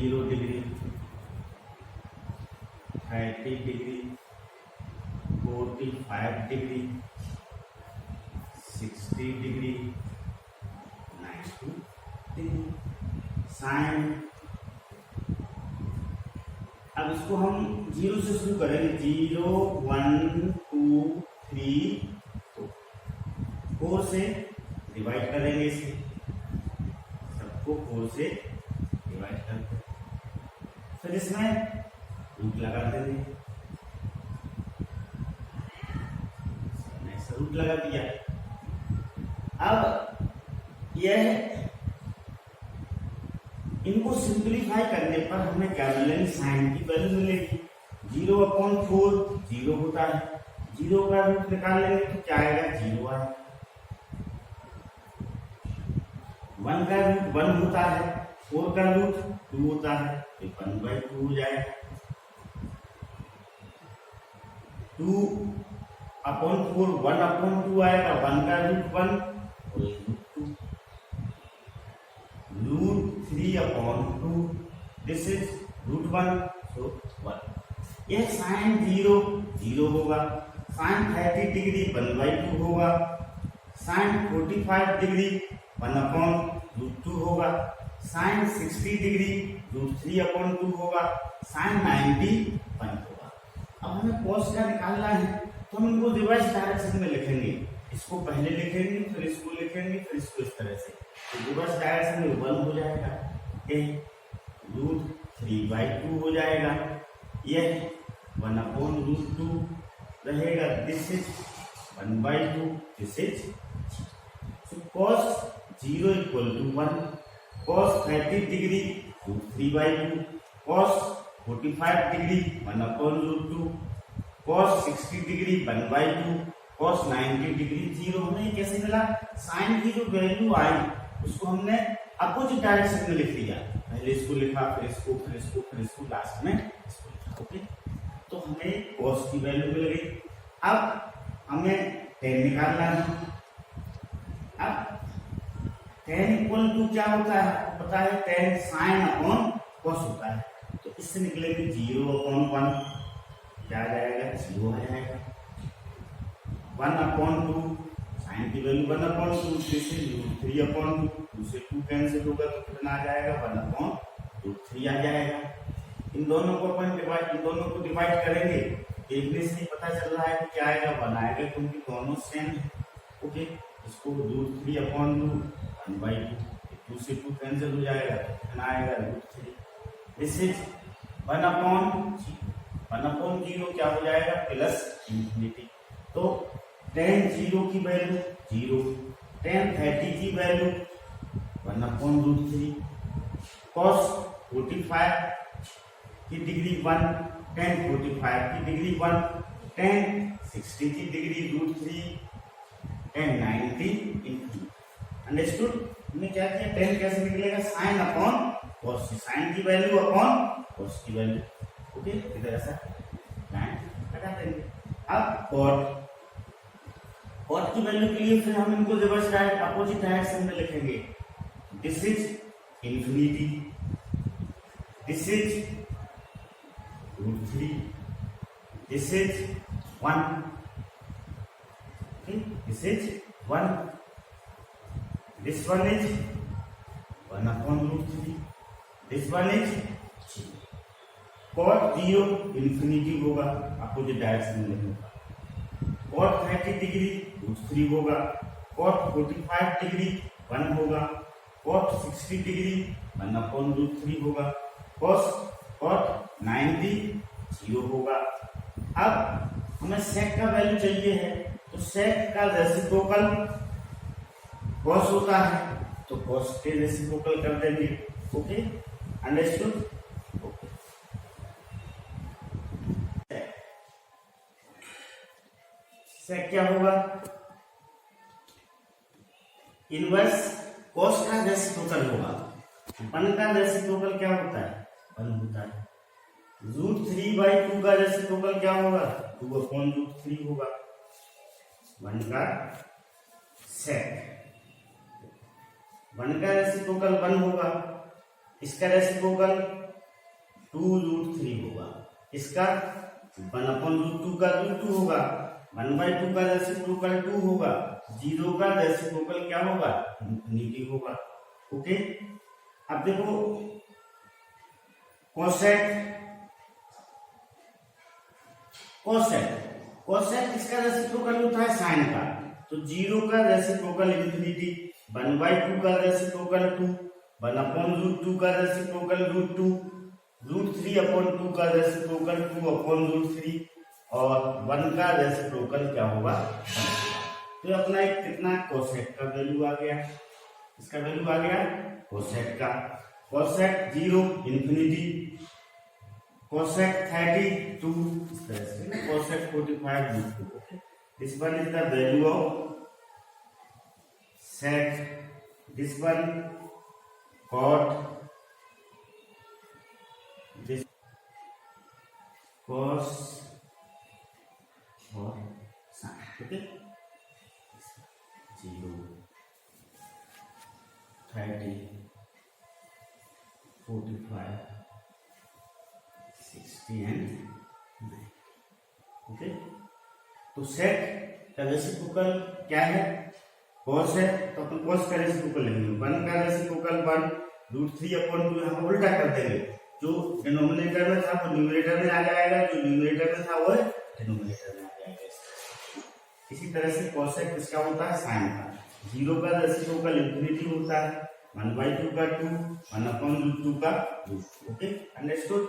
0 degree, 30 degree, 45 degree, 60 degree, 90 degree. Sine, अब इसको हम 0 से शुरू करेंगे। 0 1 2 3 4 से डिवाइड करेंगे, इसे सबको 4 से डिवाइड करते हैं, फिर इसमें रूट लगा देंगे। रूट लगा दिया। अब यह इनको सिंप्लीफाई करने पर हमें क्या मिलेगी, साइन की वैल्यू मिलेगी। 0/4 0 होता है, 0 का रूट निकाल लेंगे तो क्या आएगा, 0 आएगा। 1 का रूट 1 होता है, 4 का रूट 2 होता है, तो 1/2 हो जाएगा। 2/4 1/2 आएगा, 1 का रूट 1 और root 2, root 3/2, this is root 1, so 1। यह साइन 0 0 होगा, साइन 30 डिग्री 1/2 होगा, साइन 45 डिग्री 1/√2 होगा, साइन 60 डिग्री √3/2 होगा, साइन 90 1 होगा। अब हमें कॉस का निकालना है, तो हम इनको रिवर्स डायरेक्शन में लिखेंगे। इसको पहले लिखेंगे, फिर इसको लिखेंगे, फिर इसको इस तरह से, तो रिवर्स डायरेक्शन में 1 हो जाएगा, √3/2 हो जाएगा, यह 1/√2 रहेगा, this is 1/2, this is cos 0 = 1, cos 30 degree √3/2, cos 45 degree 1/√2, cos 60 degree 1/2, cos 90 degree 0। हमें कैसे मिला, साइन की जो वैल्यू आई उसको हमने अपोजिट डायरेक्शन में लिख दिया। पहले इसको लिखा, फिर इसको, फिर इसको, फिर इसको, लास्ट में इसको लिखा। ओके, तो हमें cos की वैल्यू मिल गई। अब हमें tan निकालना है। अब tan = क्या होता है, आपको पता है, tan sin/cos होता है, तो इससे निकलेंगे 0/1, क्या आ जाएगा, 0 आ जाएगा। 1/2, साइन की वैल्यू 1/2, जैसे √3/2, 2 से 2 कैंसिल होगा तो कितना आ जाएगा, 1/√3 आ जाएगा। इन दोनों को डिवाइड करेंगे, देखने से ही पता चल रहा है कि क्या आएगा, 1 आएगा, क्योंकि दोनों सेम है। ओके, इसको √3/2 1/2, 2 से 2 कैंसिल हो जाएगा तो कितना आएगा, √3। दिस इज 1/0 क्या हो जाएगा, +∞। तो tan 0 की वैल्यू 0, tan 30 की वैल्यू 1/√3, cos 45 की डिग्री 1, tan 45 की डिग्री 1, tan 60 की डिग्री √3, tan 90 ∞। अंडरस्टूड? हमने क्या किया, tan कैसे निकलेगा, sin/cos, साइन की वैल्यू अपॉन cos की वैल्यू। ओके, इधर ऐसा लाइन लगा देंगे। अब cot की वैल्यू के लिए फिर हम इनको रिवर्स अपोजिट डायरेक्शन में लिखेंगे। This is infinity, this is √3, this is 1, this is 1, this one is 1/√3, this one is 0। cot 0 infinity होगा, अपोजिट डायरेक्शन में होगा। cot 30 डिग्री √3 होगा, cot 45 डिग्री 1 होगा, cot 60 डिग्री 1/√3 होगा, cot 90 0 होगा। अब हमें sec का वैल्यू चाहिए है, तो sec का रेसिप्रोकल cos होता है, तो cos के रेसिप्रोकल कर देंगे। Okay, understood? ओके, sec क्या होगा, इनवर्स cos का रेसिप्रोकल होगा। 1 का रेसिप्रोकल क्या होता है, 1 होता है। √3/2 का रेसिप्रोकल क्या होगा, 2/√3 होगा। 1 का sec, 1 का रेसिप्रोकल 1 होगा, इसका रेसिप्रोकल 2√3 होगा। इसका 1/√2 का रूट 2 होगा। 1/2 का रेसिप्रोकल 2 होगा। 0 का रेसिप्रोकल क्या होगा? इंफिनिटी होगा। ओके, अब देखो कोसेक कोसेक इसका रेसिप्रोकल होता है साइन का, तो 0 का रेसिप्रोकल इंफिनिटी, 1/2 का रेसिप्रोकल 2, 1/√2 का रेसिप्रोकल √2, √3/2 का रेसिप्रोकल 2/√3 और 1 का रेसिप्रोकल क्या होगा? तो अपना एक कितना कोसेक का वैल्यू आ गया, इसका वैल्यू आ गया कोसेक का। कोसेक 0 इंफिनिटी, कोसेक 32, इस तरह से cosec 45 √2। Okay, this one is the value of sec, this one cot, this cos और sin। Okay, 0, 30, 45, 60 and 9। ओके, तो सेक का रेसिप्रोकल क्या है? cos है, तो अपन cos का रेसिप्रोकल लेंगे। 1 का रेसिप्रोकल 1, √3/2 हम उल्टा कर देंगे, जो डिनोमिनेटर में था वो न्यूमरेटर में आ जाएगा, जो न्यूमरेटर में था वो डिनोमिनेटर में आ जाएगा। इसी तरह से कोसेक किसका होता है? साइन का। 0 का रेसिप्रोकल इंफिनिटी होता है, 1/2 का 2, 1/√2 का 2। Okay, understood.